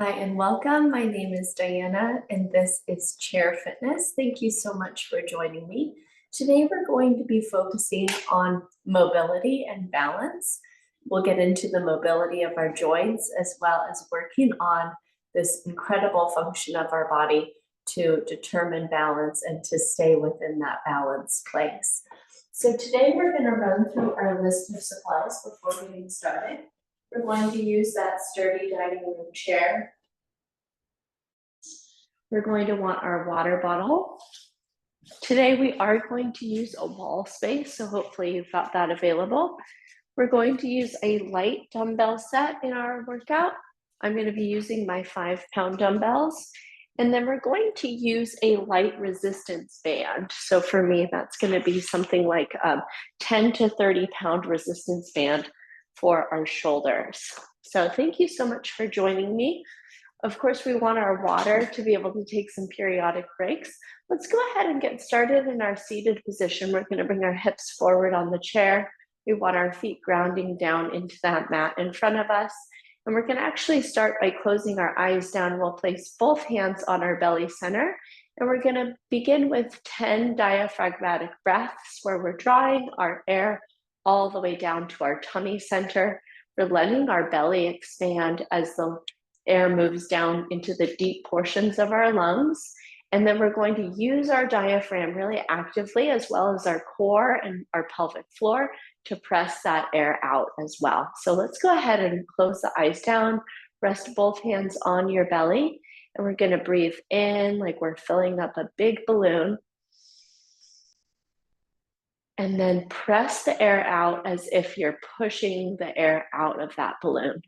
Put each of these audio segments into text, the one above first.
Hi and welcome. My name is Diana and this is Chair Fitness. Thank you so much for joining me. Today we're going to be focusing on mobility and balance. We'll get into the mobility of our joints as well as working on this incredible function of our body to determine balance and to stay within that balance place. So today we're going to run through our list of supplies before getting started. We're going to use that sturdy dining room chair. We're going to want our water bottle. Today we are going to use a wall space, so hopefully you've got that available. We're going to use a light dumbbell set in our workout. I'm going to be using my 5-pound dumbbells. And then we're going to use a light resistance band. So for me, that's going to be something like a 10 to 30-pound resistance band for our shoulders. So thank you so much for joining me. Of course, we want our water to be able to take some periodic breaks. Let's go ahead and get started in our seated position. We're going to bring our hips forward on the chair. We want our feet grounding down into that mat in front of us. And we're going to actually start by closing our eyes down. We'll place both hands on our belly center. And we're going to begin with 10 diaphragmatic breaths where we're drawing our air all the way down to our tummy center. We're letting our belly expand as the air moves down into the deep portions of our lungs. And then we're going to use our diaphragm really actively, as well as our core and our pelvic floor, to press that air out as well. So let's go ahead and close the eyes down, rest both hands on your belly, and we're going to breathe in like we're filling up a big balloon. And then press the air out as if you're pushing the air out of that balloon.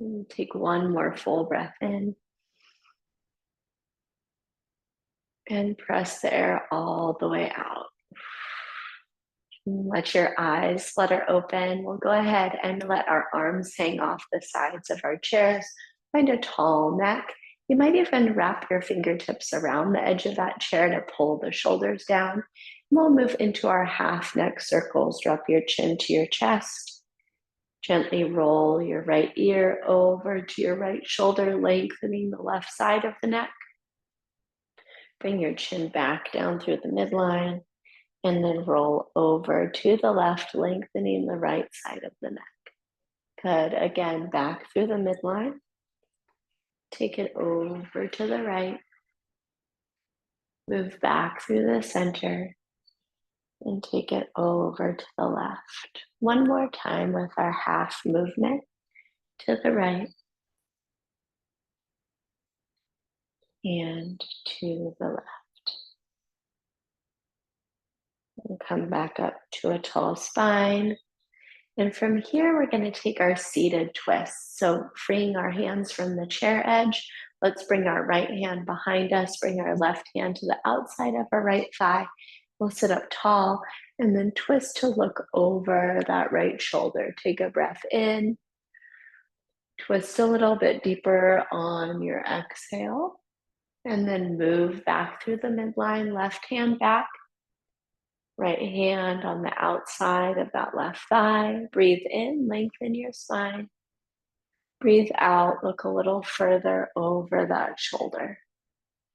And take one more full breath in. And press the air all the way out. Let your eyes flutter open. We'll go ahead and let our arms hang off the sides of our chairs. Find a tall neck. You might even wrap your fingertips around the edge of that chair to pull the shoulders down. We'll move into our half neck circles. Drop your chin to your chest. Gently roll your right ear over to your right shoulder, lengthening the left side of the neck. Bring your chin back down through the midline. And then roll over to the left, lengthening the right side of the neck. Good. Again, back through the midline. Take it over to the right. Move back through the center. And take it over to the left. One more time with our half movement to the right. And to the left. And come back up to a tall spine. And from here, we're going to take our seated twist. So freeing our hands from the chair edge, let's bring our right hand behind us, bring our left hand to the outside of our right thigh. We'll sit up tall and then twist to look over that right shoulder. Take a breath in. Twist a little bit deeper on your exhale. And then move back through the midline, left hand back. Right hand on the outside of that left thigh. Breathe in, lengthen your spine. Breathe out, look a little further over that shoulder.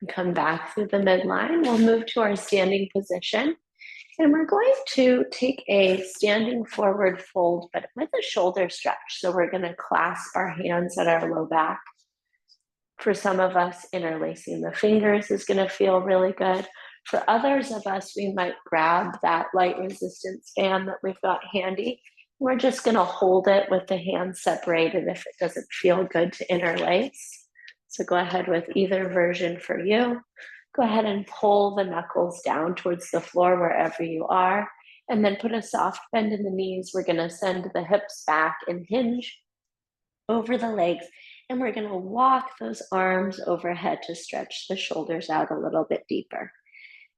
And come back through the midline. We'll move to our standing position. And we're going to take a standing forward fold, but with a shoulder stretch. So we're going to clasp our hands at our low back. For some of us, interlacing the fingers is going to feel really good. For others of us, we might grab that light resistance band that we've got handy. We're just going to hold it with the hands separated if it doesn't feel good to interlace. So go ahead with either version for you. Go ahead and pull the knuckles down towards the floor wherever you are, and then put a soft bend in the knees. We're going to send the hips back and hinge over the legs, and we're going to walk those arms overhead to stretch the shoulders out a little bit deeper.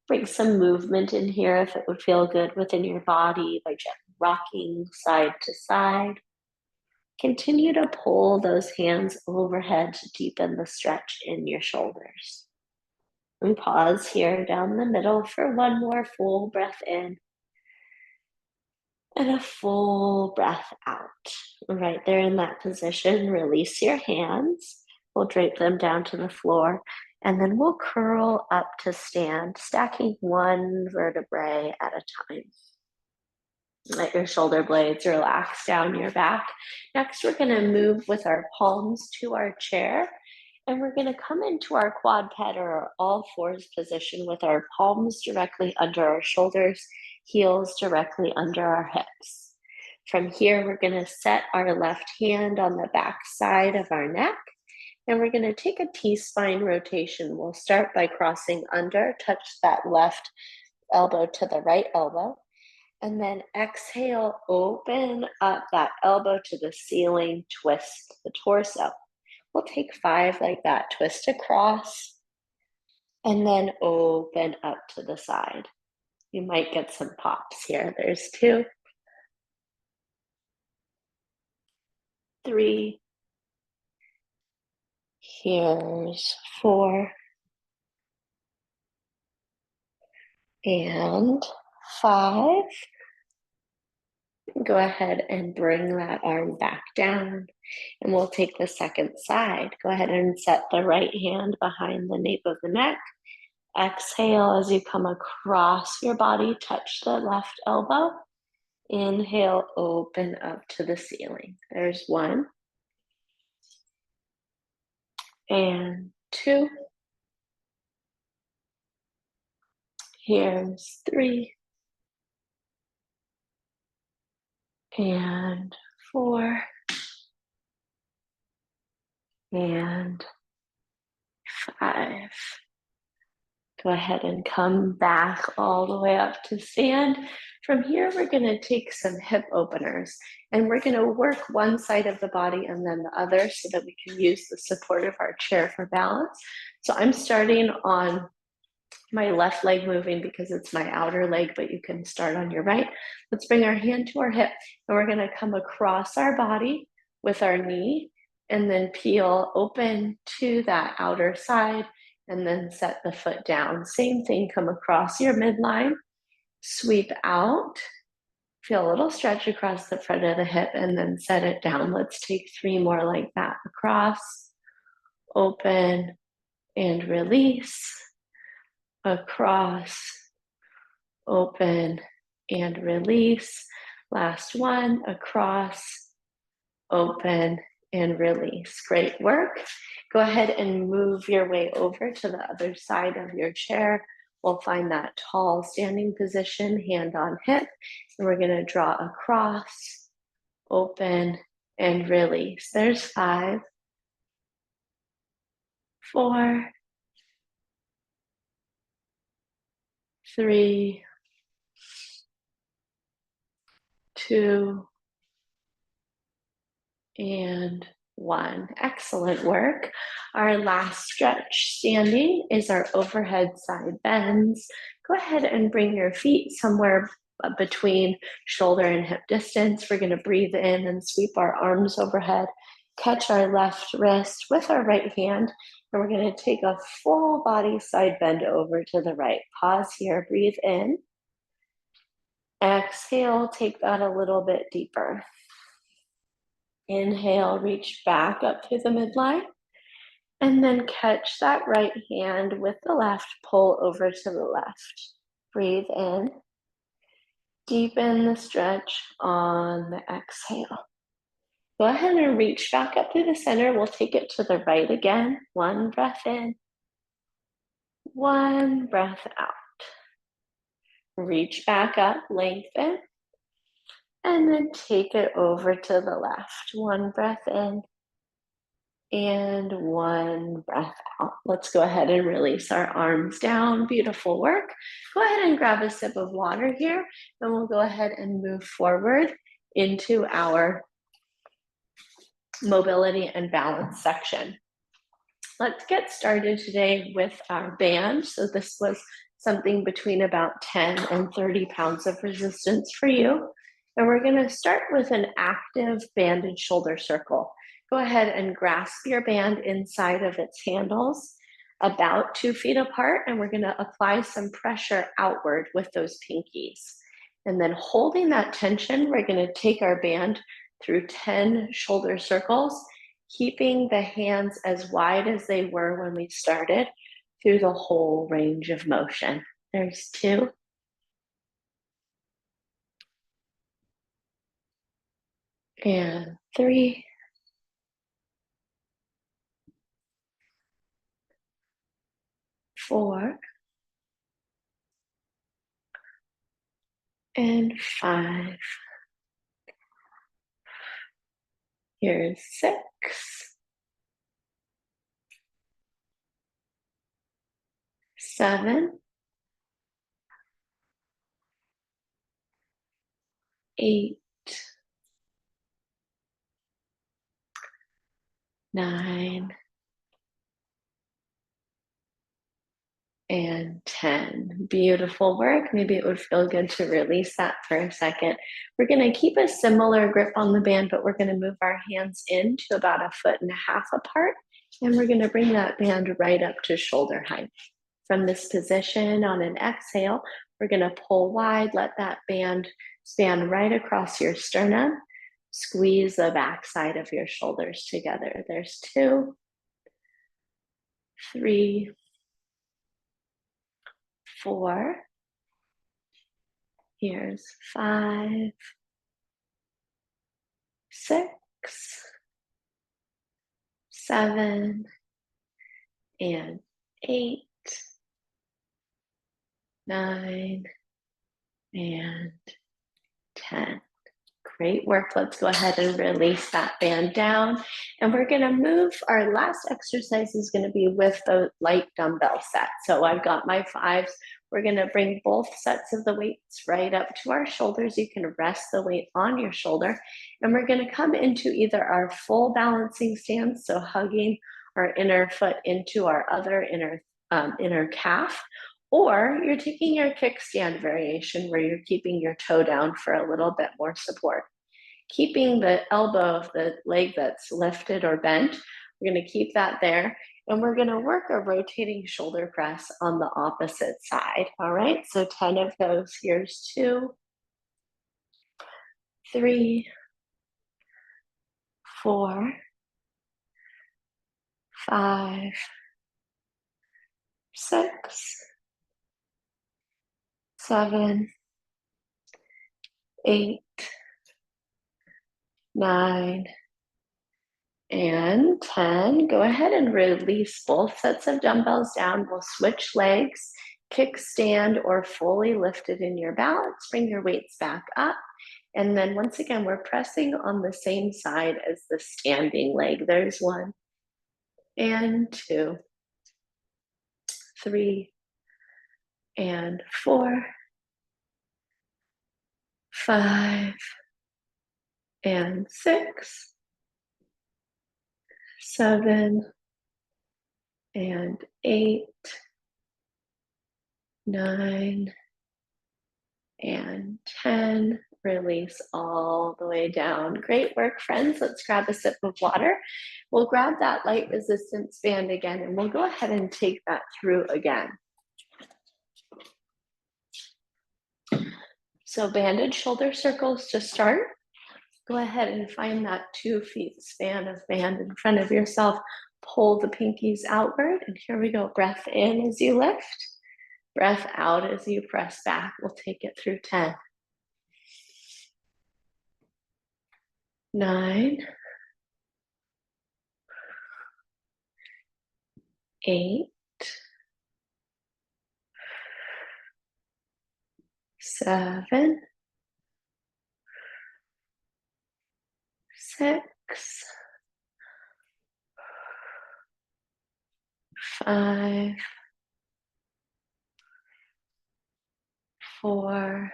Bring some movement in here if it would feel good within your body by gently rocking side to side. Continue to pull those hands overhead to deepen the stretch in your shoulders. And pause here down the middle for one more full breath in and a full breath out. Right there in that position, release your hands. We'll drape them down to the floor, and then we'll curl up to stand, stacking one vertebrae at a time. Let your shoulder blades relax down your back. Next, we're going to move with our palms to our chair. And we're going to come into our quadruped or all fours position with our palms directly under our shoulders, heels directly under our hips. From here, we're going to set our left hand on the back side of our neck, and we're going to take a T-spine rotation. We'll start by crossing under, touch that left elbow to the right elbow, and then exhale, open up that elbow to the ceiling, twist the torso. We'll take 5 like that, twist across, and then open up to the side. You might get some pops here. There's 2, 3, here's 4, and 5. Go ahead and bring that arm back down, and we'll take the second side. Go ahead and set the right hand behind the nape of the neck. Exhale as you come across your body, touch the left elbow. Inhale, open up to the ceiling. There's 1, and 2. Here's 3, and 4, and 5. Go ahead and come back all the way up to stand. From here, we're going to take some hip openers, and we're going to work one side of the body and then the other so that we can use the support of our chair for balance. So I'm starting on my left leg moving because it's my outer leg, but you can start on your right. Let's bring our hand to our hip, and we're going to come across our body with our knee and then peel open to that outer side, and then set the foot down. Same thing, come across your midline, sweep out, feel a little stretch across the front of the hip, and then set it down. Let's take 3 more like that. Across, open, and release. Across, open, and release. Last one, across, open, and release. Great work. Go ahead and move your way over to the other side of your chair. We'll find that tall standing position, hand on hip, and we're going to draw across, open, and release. There's 5, 4, 3, 2, and 1. Excellent work. Our last stretch standing is our overhead side bends. Go ahead and bring your feet somewhere between shoulder and hip distance. We're going to breathe in and sweep our arms overhead, catch our left wrist with our right hand, and we're going to take a full body side bend over to the right. Pause here, breathe in. Exhale, take that a little bit deeper. Inhale, reach back up through the midline. And then catch that right hand with the left, pull over to the left. Breathe in. Deepen the stretch on the exhale. Go ahead and reach back up through the center. We'll take it to the right again. One breath in. One breath out. Reach back up, lengthen. And then take it over to the left. One breath in. And one breath out. Let's go ahead and release our arms down. Beautiful work. Go ahead and grab a sip of water here, and we'll go ahead and move forward into our mobility and balance section. Let's get started today with our band. So this was something between about 10 and 30 pounds of resistance for you. And we're going to start with an active banded shoulder circle. Go ahead and grasp your band inside of its handles about 2 feet apart, and we're going to apply some pressure outward with those pinkies. And then holding that tension, we're going to take our band through 10 shoulder circles, keeping the hands as wide as they were when we started through the whole range of motion. There's 2. And 3. 4. And 5. Here's 6. 7. 8. 9. And 10. Beautiful work. Maybe it would feel good to release that for a second. We're going to keep a similar grip on the band, but we're going to move our hands in to about 1.5 feet apart. And we're going to bring that band right up to shoulder height. From this position on an exhale, we're going to pull wide, let that band span right across your sternum. Squeeze the backside of your shoulders together. There's 2, 3, 4. Here's 5, 6, 7, and 8, 9, and 10. Great work. Let's go ahead and release that band down. And we're going to move. Our last exercise is going to be with the light dumbbell set. So I've got my 5s. We're going to bring both sets of the weights right up to our shoulders. You can rest the weight on your shoulder. And we're going to come into either our full balancing stance, so hugging our inner foot into our other inner calf, or you're taking your kickstand variation where you're keeping your toe down for a little bit more support. Keeping the elbow of the leg that's lifted or bent, we're going to keep that there. And we're going to work a rotating shoulder press on the opposite side. All right, so 10 of those. Here's 2, 3, 4, 5, 6, 7, 8, 9, and 10. Go ahead and release both sets of dumbbells down. We'll switch legs, kickstand or fully lifted in your balance. Bring your weights back up. And then once again, we're pressing on the same side as the standing leg. There's 1, and 2, 3, and 4, 5, and 6, 7, and 8, 9, and 10. Release all the way down. Great work, friends. Let's grab a sip of water. We'll grab that light resistance band again, and we'll go ahead and take that through again. So banded shoulder circles to start. Go ahead and find that 2 feet span of band in front of yourself. Pull the pinkies outward, and here we go. Breath in as you lift, breath out as you press back. We'll take it through 10, 9, 8, 7, 6, 5, 4,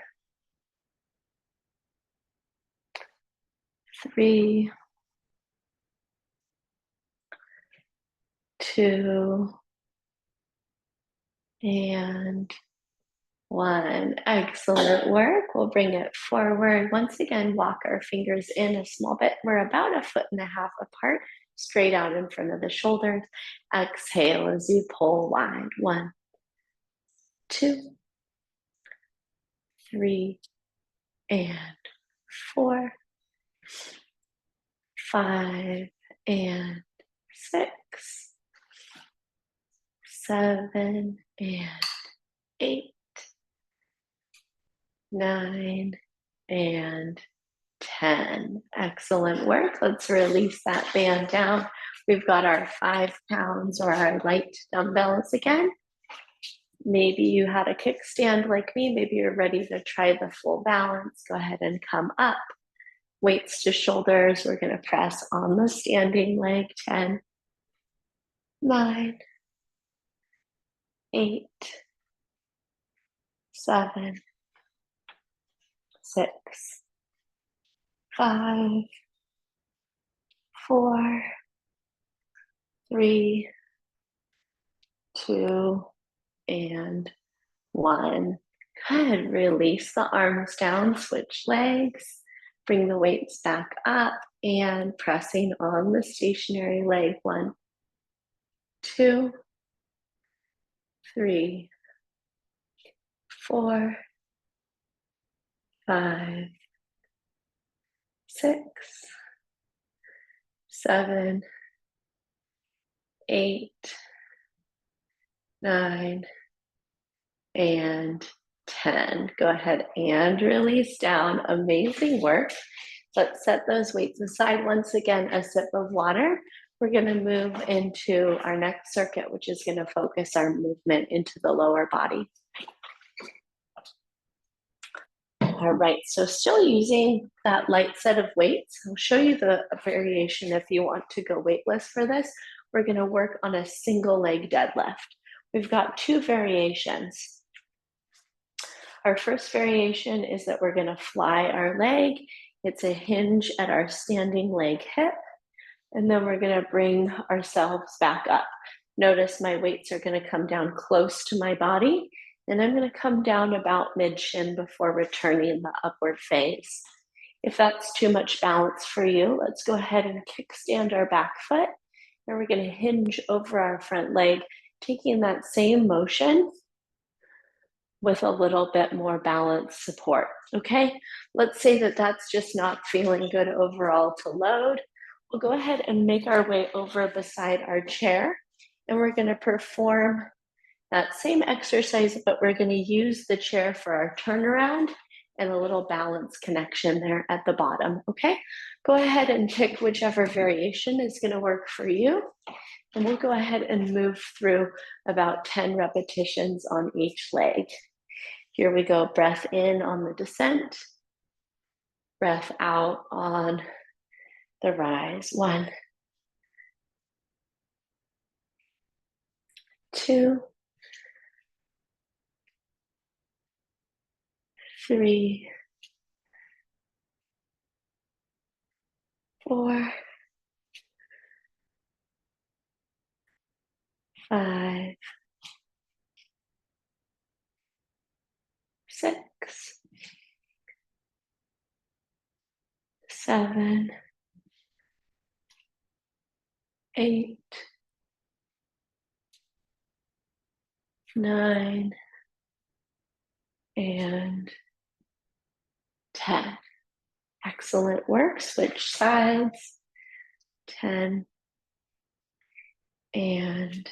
3, 2, and 1. Excellent work. We'll bring it forward. Once again, walk our fingers in a small bit. We're about 1.5 feet apart, straight out in front of the shoulders. Exhale as you pull wide. 1, 2, 3, and 4, 5, and 6, 7, and 8, 9, and 10. Excellent work. Let's release that band down. We've got our 5 pounds or our light dumbbells again. Maybe you had a kickstand like me. Maybe you're ready to try the full balance. Go ahead and come up. Weights to shoulders. We're going to press on the standing leg. 10, 9, 8, 7, 6, 5, 4, 3, 2, and 1. Good. Release the arms down, switch legs, bring the weights back up, and pressing on the stationary leg. 1, 2, 3, 4, 5, 6, 7, 8, 9, and 10. Go ahead and release down. Amazing work. Let's set those weights aside. Once again, a sip of water. We're going to move into our next circuit, which is going to focus our movement into the lower body. All right, so still using that light set of weights. I'll show you the variation if you want to go weightless for this. We're going to work on a single leg deadlift. We've got 2 variations. Our first variation is that we're going to fly our leg. It's a hinge at our standing leg hip. And then we're going to bring ourselves back up. Notice my weights are going to come down close to my body. And I'm going to come down about mid-shin before returning the upward phase. If that's too much balance for you, let's go ahead and kickstand our back foot. And we're going to hinge over our front leg, taking that same motion with a little bit more balance support, okay? Let's say that that's just not feeling good overall to load. We'll go ahead and make our way over beside our chair, and we're gonna perform that same exercise, but we're gonna use the chair for our turnaround and a little balance connection there at the bottom, okay? Go ahead and pick whichever variation is gonna work for you. And we'll go ahead and move through about 10 repetitions on each leg. Here we go, breath in on the descent, breath out on the rise. 1, 2, 3, 4, 5, 6, 7, 8, 9, and 10. Excellent work. Switch sides. 10 and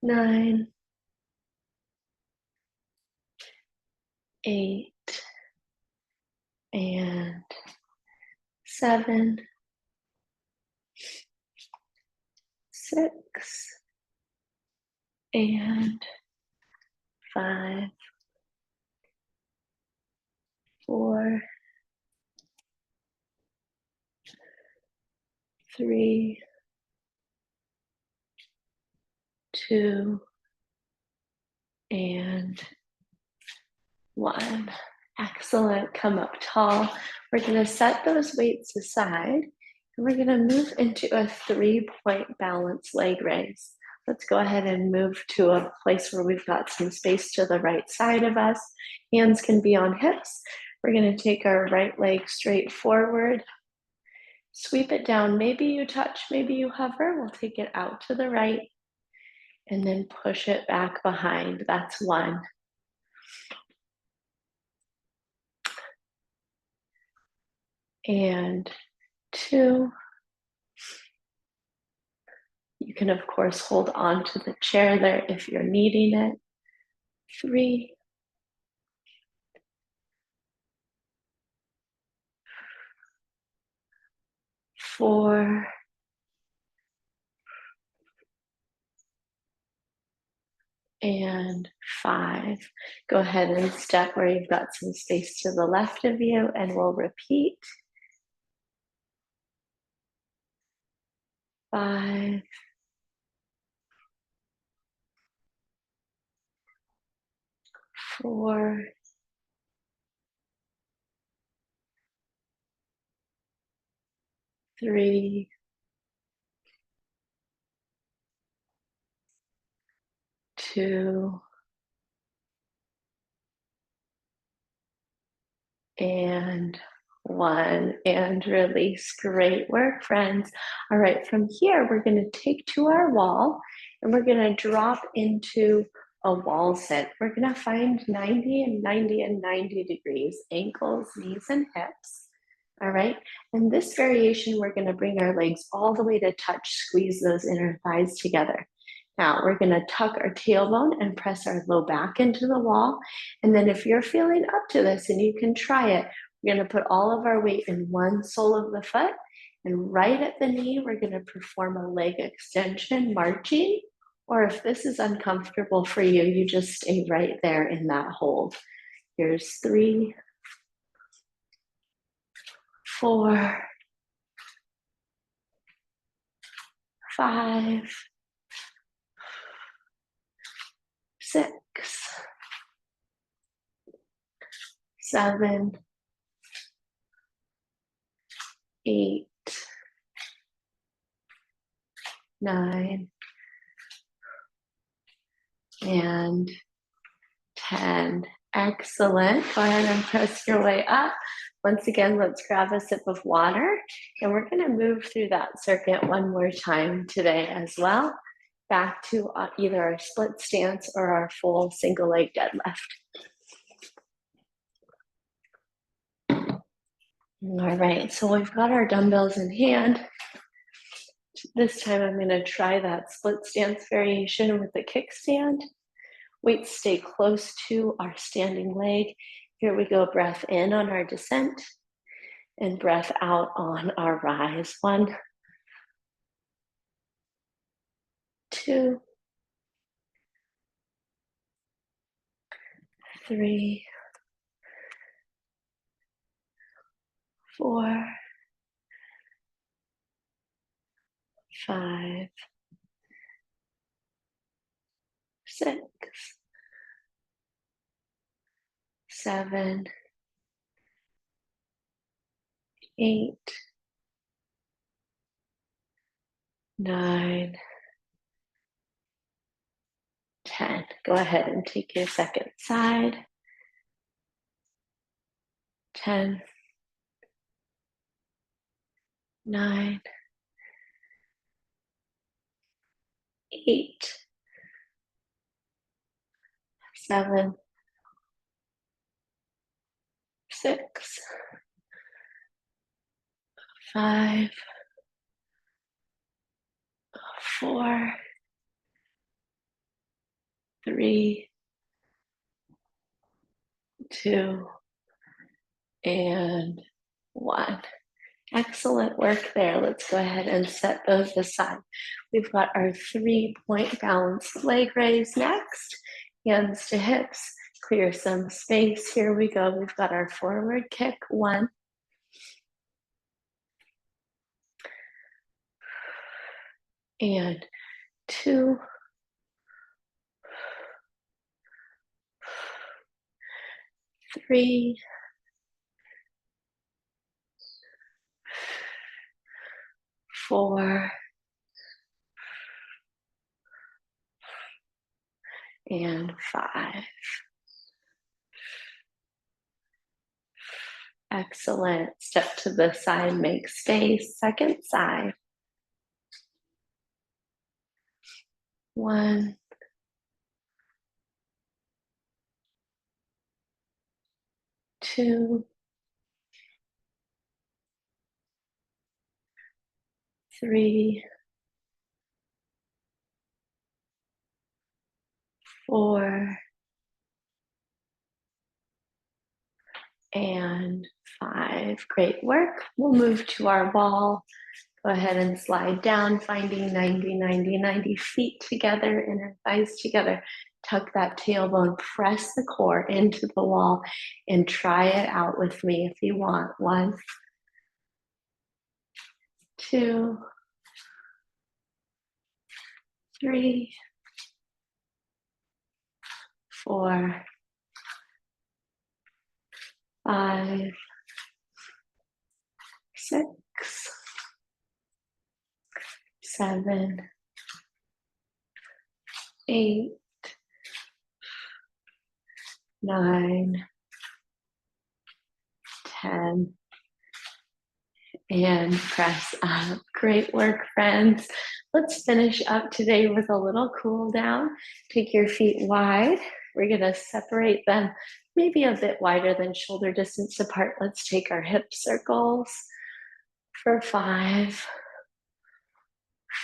9, 8 and 7, 6 and 5, 4, 3, 2 and 1. Excellent. Come up tall. We're going to set those weights aside and we're going to move into a 3-point balance leg raise. Let's go ahead and move to a place where we've got some space to the right side of us. Hands can be on hips. We're going to take our right leg straight forward. Sweep it down. Maybe you touch, maybe you hover. We'll take it out to the right and then push it back behind. That's 1. And 2. You can, of course, hold on to the chair there if you're needing it. 3. 4. And 5. Go ahead and step where you've got some space to the left of you, and we'll repeat. 5. 4. Three, 2, and 1, and release. Great work, friends. All right, from here, we're going to take to our wall and we're going to drop into a wall sit. We're going to find 90 and 90 and 90 degrees, ankles, knees, and hips. All right, and this variation, we're going to bring our legs all the way to touch, squeeze those inner thighs together. Now we're going to tuck our tailbone and press our low back into the wall. And then if you're feeling up to this and you can try it, we're going to put all of our weight in one sole of the foot. And right at the knee, we're going to perform a leg extension, marching. Or if this is uncomfortable for you, you just stay right there in that hold. Here's 3, 4, 5, 6, 7, 8, 9, and 10. Excellent. Go ahead and press your way up. Once again, let's grab a sip of water, and we're going to move through that circuit one more time today as well, back to either our split stance or our full single leg deadlift. All right, so we've got our dumbbells in hand. This time I'm going to try that split stance variation with the kickstand. Weights stay close to our standing leg. Here we go, breath in on our descent and breath out on our rise. 1, 2, 3, 4, 5, 6, 7, 8, 9, 10. Go ahead and take your second side. 10, 9, 8, 7, 6, 5, 4, 3, 2, and 1. Excellent work there. Let's go ahead and set those aside. We've got our 3-point balanced leg raise next. Hands to hips. Clear some space. Here we go. We've got our forward kick. 1. And 2. 3. 4. And 5. Excellent. Step to the side, make space. Second side. 1. 2. 3. 4. And 5. Great work. We'll move to our ball. Go ahead and slide down, finding 90, 90, 90 feet together, inner thighs together. Tuck that tailbone, press the core into the wall, and try it out with me if you want. 1, 2, 3, 4, 5, 6, 7, 8, 9, 10, and press up. Great work, friends. Let's finish up today with a little cool down. Take your feet wide. We're gonna separate them maybe a bit wider than shoulder distance apart. Let's take our hip circles for 5,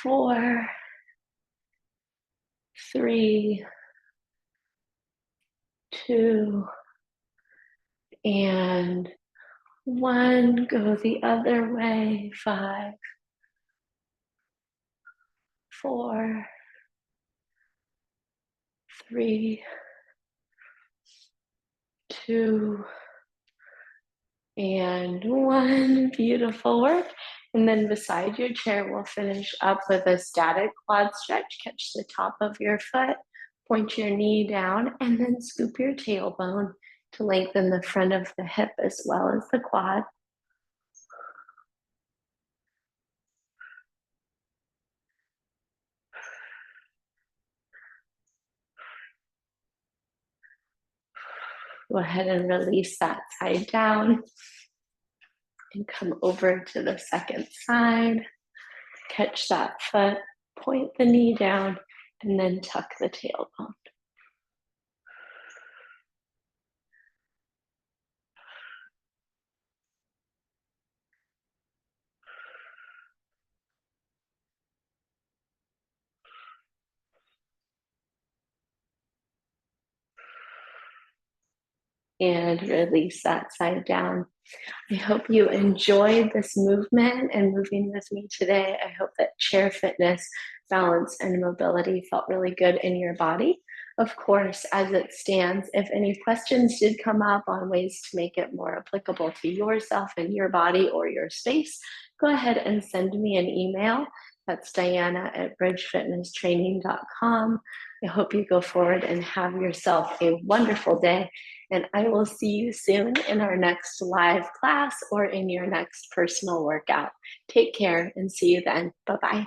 4, 3, 2, and 1. Go the other way. 5, 4, 3, 2, and 1. Beautiful work. And then beside your chair, we'll finish up with a static quad stretch. Catch the top of your foot, point your knee down, and then scoop your tailbone to lengthen the front of the hip as well as the quad. Go ahead and release that side down and come over to the second side. Catch that foot, point the knee down, and then tuck the tailbone. And release that side down. I hope you enjoyed this movement and moving with me today. I hope that chair fitness, balance, and mobility felt really good in your body. Of course, as it stands, if any questions did come up on ways to make it more applicable to yourself and your body or your space, go ahead and send me an email. That's Diana@bridgefitnesstraining.com. I hope you go forward and have yourself a wonderful day. And I will see you soon in our next live class or in your next personal workout. Take care and see you then. Bye-bye.